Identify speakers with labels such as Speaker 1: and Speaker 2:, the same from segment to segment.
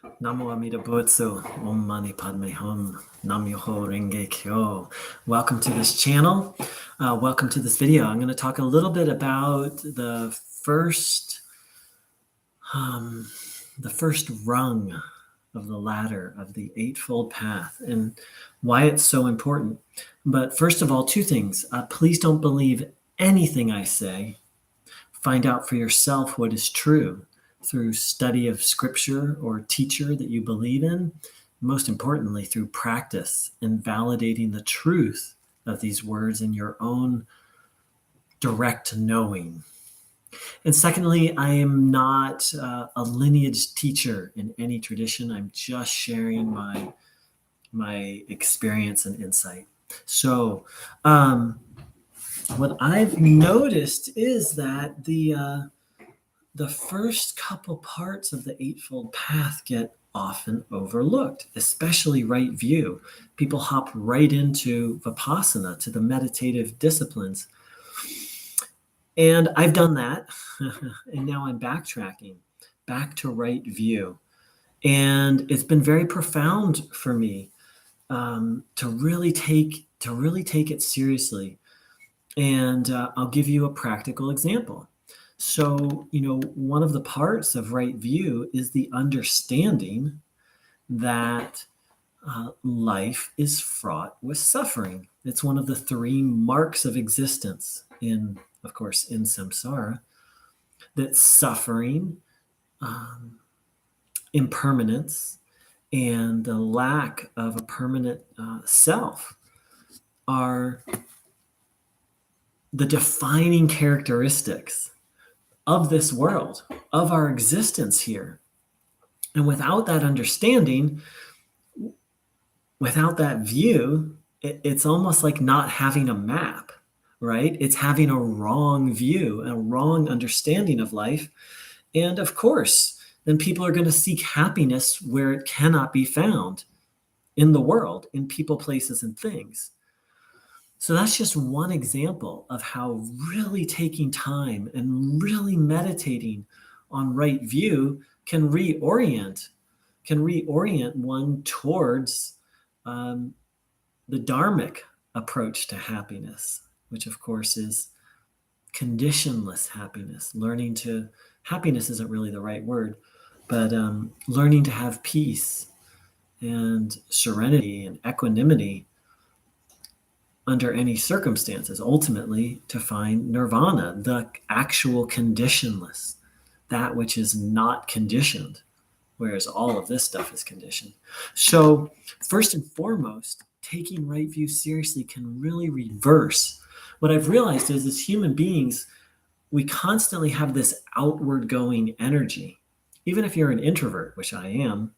Speaker 1: Namo Amida Butsu, Om Mani Padme Hum, Nam Myoho Renge Kyo. Welcome to this channel. Welcome to this video. I'm going to talk a little bit about the first rung of the ladder of the Eightfold Path and why it's so important. But first of all, two things. Please don't believe anything I say. Find out for yourself what is true through study of scripture or teacher that you believe in. Most importantly, through practice and validating the truth of these words in your own direct knowing. And secondly, I am not a lineage teacher in any tradition. I'm just sharing my experience and insight. So what I've noticed is that the first couple parts of the Eightfold Path get often overlooked, especially right view. People hop right into Vipassana, to the meditative disciplines. And I've done that, and now I'm backtracking back to right view. And it's been very profound for me to really take it seriously. And I'll give you a practical example. So, one of the parts of right view is the understanding that life is fraught with suffering. It's one of the three marks of existence in samsara, that suffering, impermanence, and the lack of a permanent self are the defining characteristics of this world, of our existence here. And without that understanding, without that view, it's almost like not having a map, right? It's having a wrong view, a wrong understanding of life. And of course, then people are going to seek happiness where it cannot be found in the world, in people, places, and things. So that's just one example of how really taking time and really meditating on right view can reorient one towards the Dharmic approach to happiness, which of course is conditionless happiness. Happiness isn't really the right word, but learning to have peace and serenity and equanimity under any circumstances, ultimately to find nirvana, the actual conditionless, that which is not conditioned, whereas all of this stuff is conditioned. So first and foremost, taking right view seriously can really reverse. What I've realized is, as human beings, we constantly have this outward going energy. Even if you're an introvert, which I am,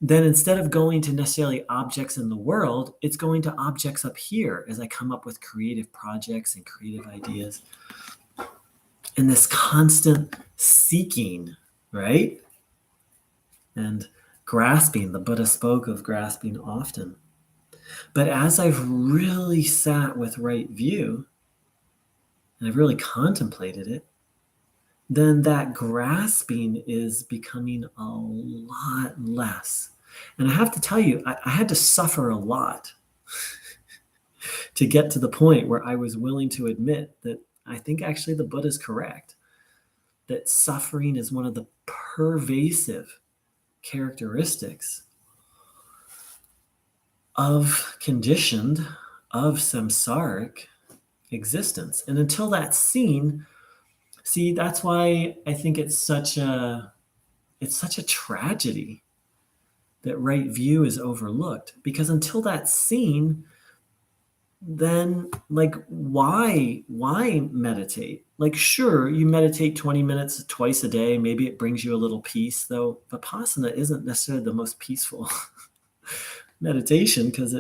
Speaker 1: then instead of going to necessarily objects in the world, it's going to objects up here as I come up with creative projects and creative ideas. And this constant seeking, right? And grasping, the Buddha spoke of grasping often. But as I've really sat with right view, and I've really contemplated it, then that grasping is becoming a lot less. And I have to tell you, I had to suffer a lot to get to the point where I was willing to admit that I think actually the Buddha is correct, that suffering is one of the pervasive characteristics of conditioned, of samsaric existence. And until that's seen, see, that's why I think it's such a tragedy that right view is overlooked, because until that's seen, then why meditate? Sure, you meditate 20 minutes twice a day, maybe it brings you a little peace, though Vipassana isn't necessarily the most peaceful meditation, because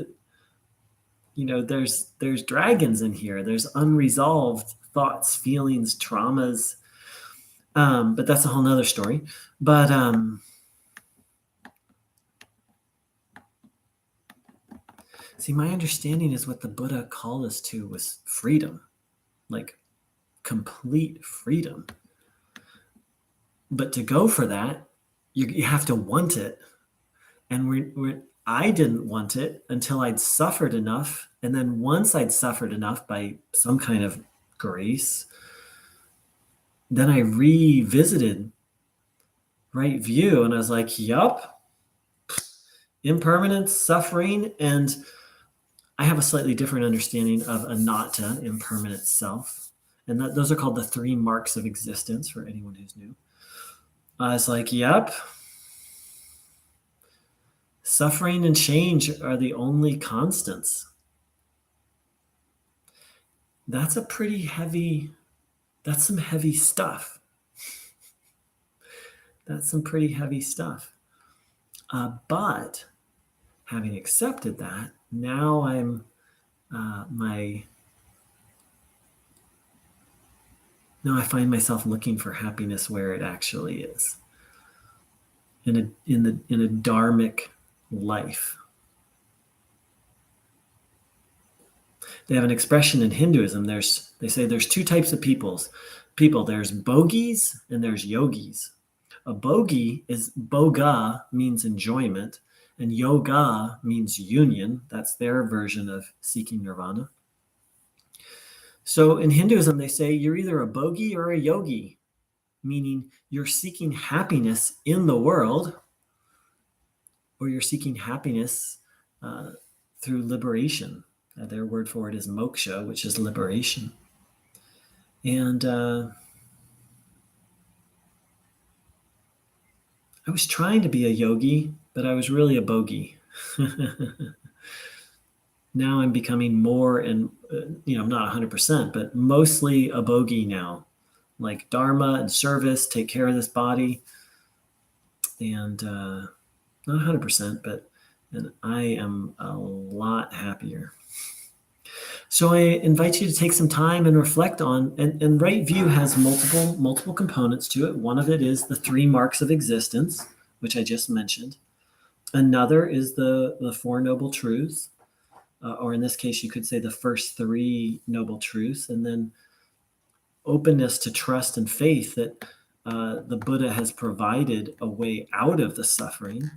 Speaker 1: there's dragons in here, there's unresolved thoughts, feelings, traumas, but that's a whole nother story. But see, my understanding is what the Buddha called us to was freedom, like complete freedom. But to go for that, you have to want it. And I didn't want it until I'd suffered enough. And then once I'd suffered enough by some kind of grace, then I revisited right view. And I was like, yup, impermanence, suffering. And I have a slightly different understanding of anatta, impermanent self. And those are called the 3 marks of existence for anyone who's new. I was like, yep, suffering and change are the only constants. That's some heavy stuff. That's some pretty heavy stuff. But having accepted that, now I'm now I find myself looking for happiness where it actually is, in a dharmic life. They have an expression in Hinduism. They say there's 2 types of people. There's bogies and there's yogis. A bogi is boga means enjoyment, and yoga means union. That's their version of seeking nirvana. So in Hinduism, they say you're either a bogi or a yogi, meaning you're seeking happiness in the world, or you're seeking happiness through liberation. Their word for it is moksha, which is liberation. And I was trying to be a yogi, but I was really a bogi. Now I'm becoming more and, not 100%, but mostly a bogi now. Like Dharma and service, take care of this body. And not 100%, but and I am a lot happier. So I invite you to take some time and reflect on, and right view has multiple components to it. One of it is the 3 marks of existence, which I just mentioned. Another is the 4 noble truths, or in this case, you could say the first 3 noble truths, and then openness to trust and faith that the Buddha has provided a way out of the suffering,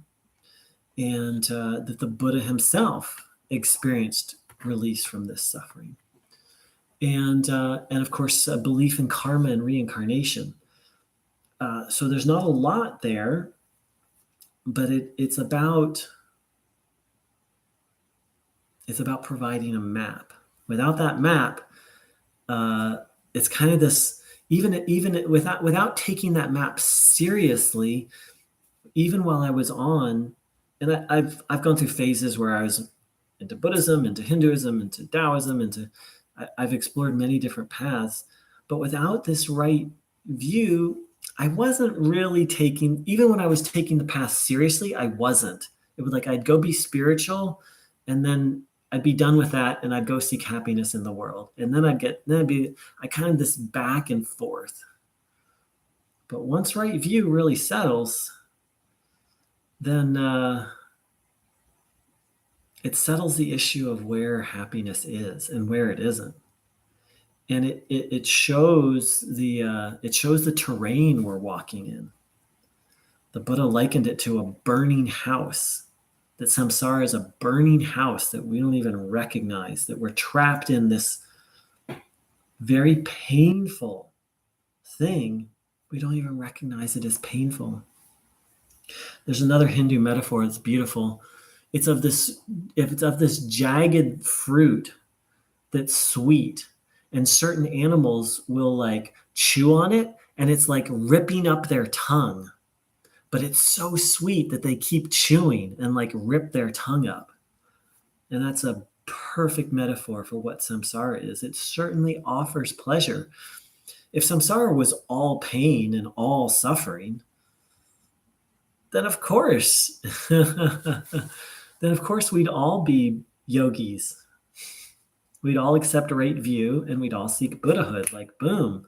Speaker 1: and that the Buddha himself experienced release from this suffering. And of course, a belief in karma and reincarnation. So there's not a lot there, but it's about providing a map. Without that map, it's kind of this, even without taking that map seriously, even while I was on, and I've gone through phases where I was into Buddhism, into Hinduism, into Taoism, I've explored many different paths, but without this right view, I wasn't really even when I was taking the path seriously, I wasn't. It was like I'd go be spiritual, and then I'd be done with that, and I'd go seek happiness in the world. And then I kind of this back and forth. But once right view really settles, then it settles the issue of where happiness is and where it isn't. And it shows the terrain we're walking in. The Buddha likened it to a burning house, that samsara is a burning house that we don't even recognize, that we're trapped in this very painful thing. We don't even recognize it as painful. There's another Hindu metaphor that's beautiful. It's of this jagged fruit that's sweet, and certain animals will like chew on it, and it's like ripping up their tongue. But it's so sweet that they keep chewing and like rip their tongue up. And that's a perfect metaphor for what samsara is. It certainly offers pleasure. If samsara was all pain and all suffering, then of course, we'd all be yogis. We'd all accept right view, and we'd all seek Buddhahood, like boom.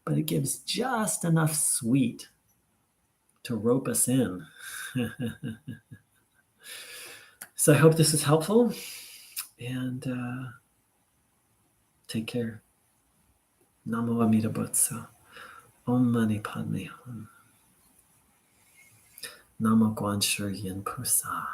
Speaker 1: But it gives just enough sweet to rope us in. So I hope this is helpful, and take care. Namo Amida Butsu. Om Mani Padme Hum. Namo Guan Shi Yin Pusa.